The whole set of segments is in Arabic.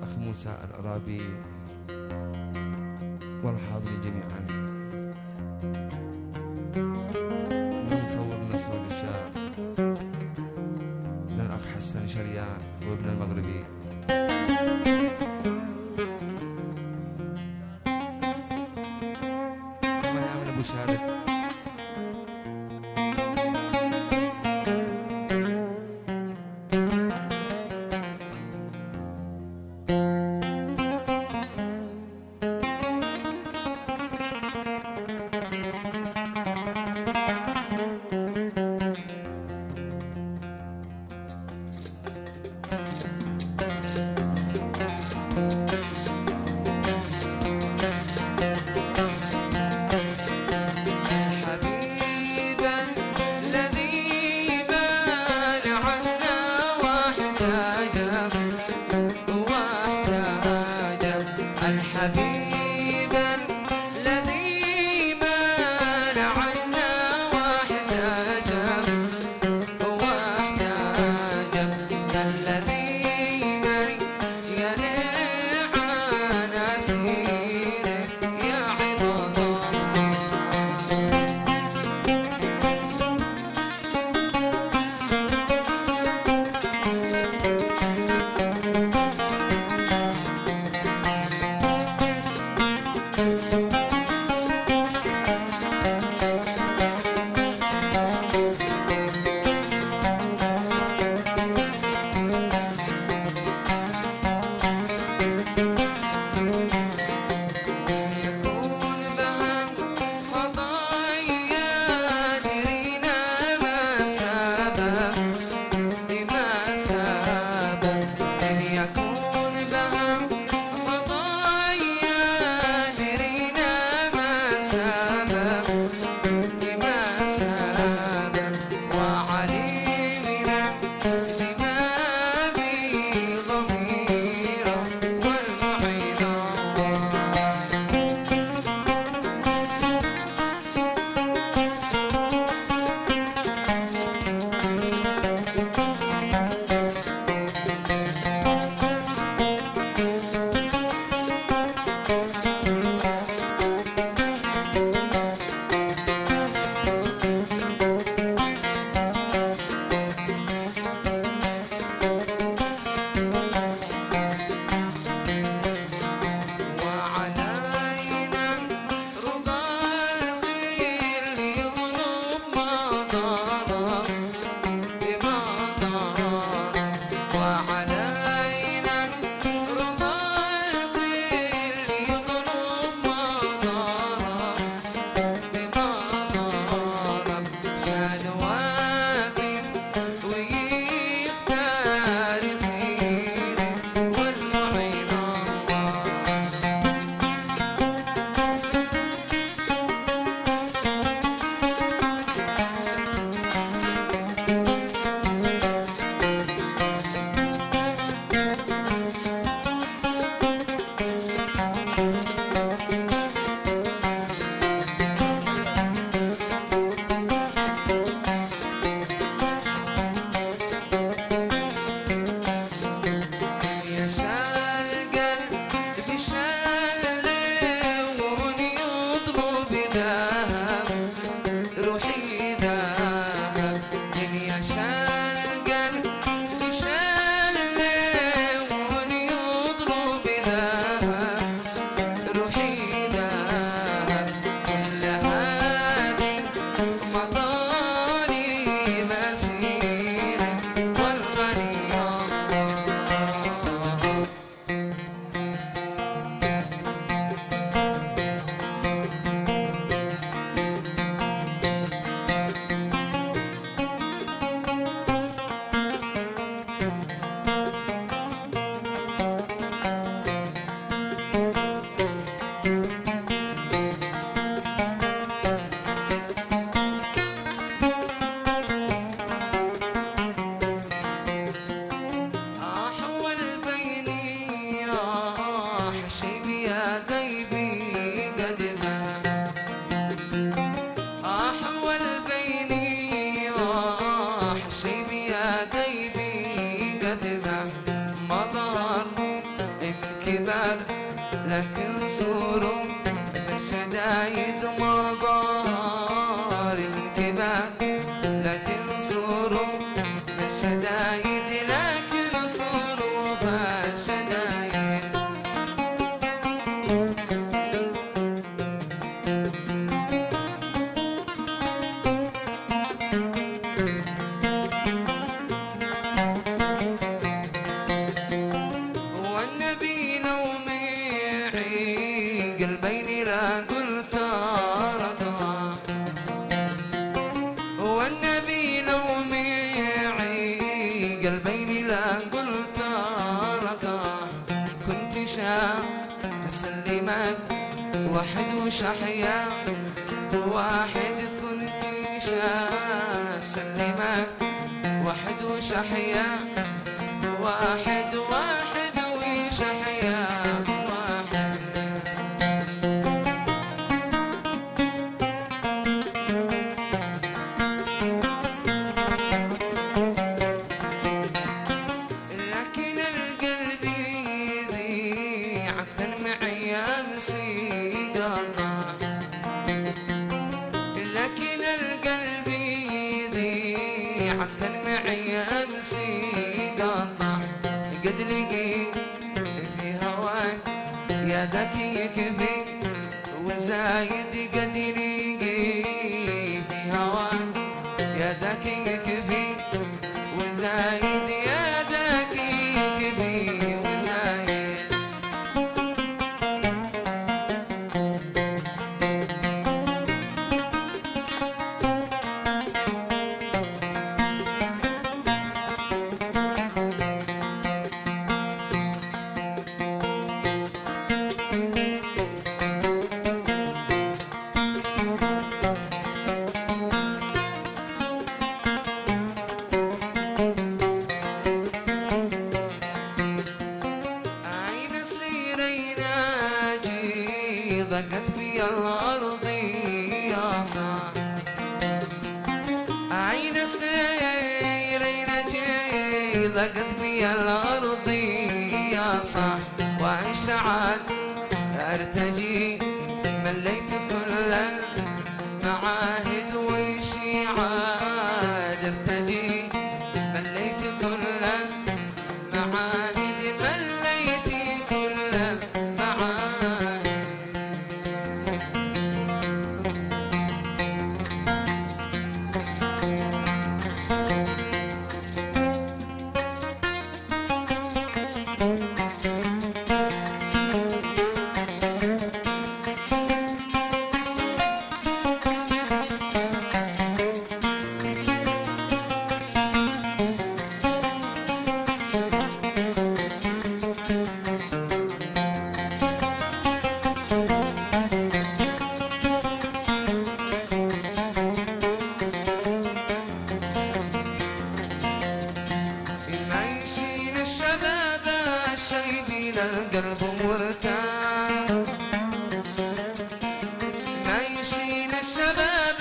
الأخ موسى العرابي والحاضرين جميعا، من مصور نصر الرجال من الأخ حسن شريان وابن المغربي، كما يعمل أبو شارك. كبار لكن صورهم بالشدايد مضار من كبار لكن صورهم بالشدايد لكن صورهم بالشدايد قلبين لا قلت رضا والنبي لو معي قلبين لا قلت رضا كنت أسلمك وحد وشحيا واحد كنت أسلمك وحد وشحيا واحد وشحيا لكن القلب يضيع أكثر معي أمسي قطع قد لقيت في هواك يا ذكي يكفي وزايد قد لقيت في هواك يا ذكي يكفي وزايد يا ذكي يكفي وزايد ضاقت بي الأرض يا صاح عين سيرين جي ضاقت بي الأرض يا صاح وعيش عاد أرتجي مليت كل المعاهد وشي عاد ارتجي مليت كل المعاهد مليت كل المعاهد القلب مرتاح ما يشيل الشباب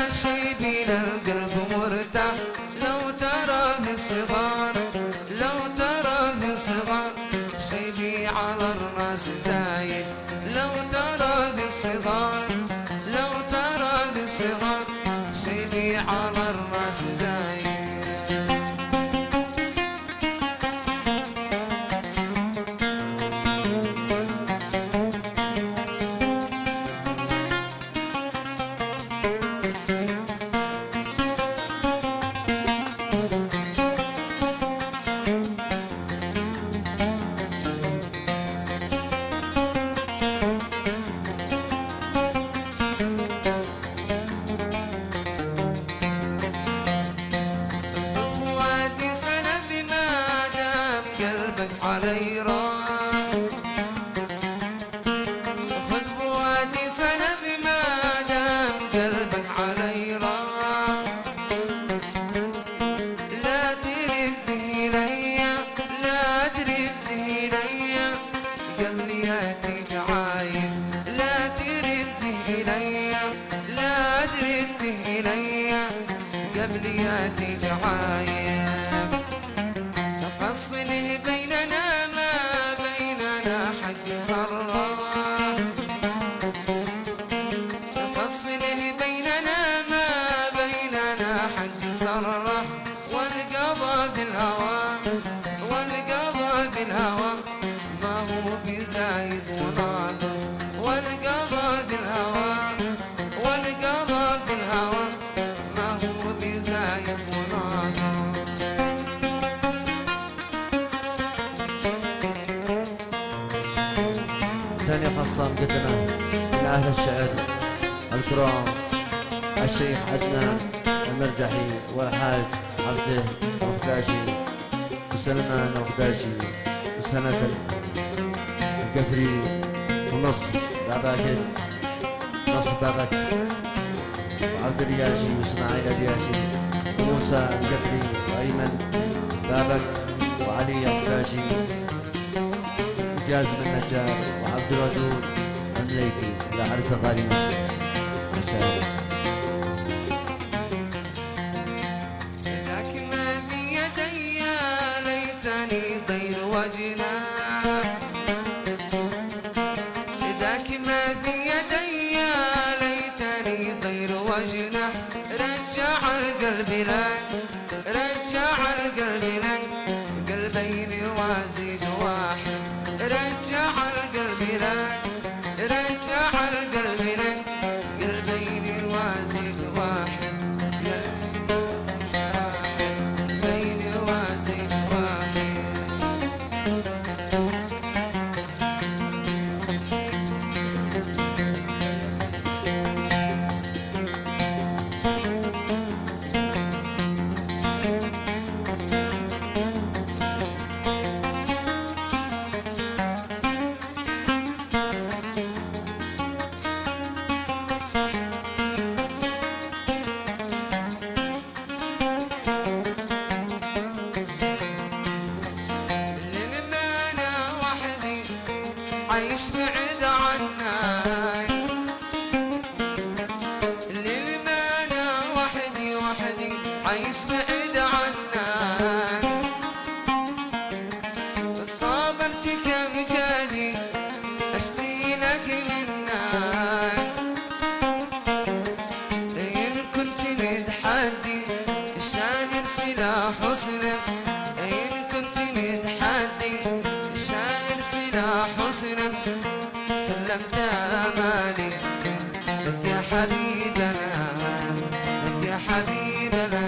الشيبين القلب مرتاح لو ترى بالصغار لو ترى بالصغار شيبي على الراس زايد لو ترى بالصغار لو ترى بالصغار شيبي على الراس زايد علي راح خذ بوادي سنة بما دام قلبك علي راح لا ترد إليا لا ترد إليا قبل ياتي تعايب لا ترد إليا لا ترد إليا قبل ياتي تعايب فصله بيننا ما بيننا حق صرح فصله بيننا ما بيننا حد صرح والقضاء بالهوى والقضاء بالهوى ما هو بزايد وناقص والقضاء بالهوى والقضاء بالهوى ما هو بزايد وناقص. ثاني خاصة مقدمة من أهل الشعر الكرام الشيخ عدنان المردحي والحاج عبده الرفداشي وسلمان الرفداشي وسند القفري ونصر باباكد نصر بابك وعبد الرياشي واسماعيل الرياشي وموسى القفري وأيمن بابك وعلي الرفداشي جازم النجار وعبد الودود المليكي لعرس الغالي نصر الشاعر. ذاك ما بيدي ليتني طير وجناح ذاك ما بيدي ليتني طير وجناح رجع القلب لك رجع القلب لك قلبين وازيد واحد رجع القلب لك رجع القلب لك قلبين وازيد واحد قلبين وازيد واحد. عايش بعيد عنك الليل ما انا وحدي وحدي عايش بعيد عنك صابرت كم جادي اشتي لك منك ان كنت متحدي الشاعر سلاح حسنك ان كنت متحدي الشاعر سلاح حسنك سلمت اماني لك يا حبيبنا لك يا حبيبنا.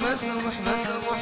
مسموح مسموح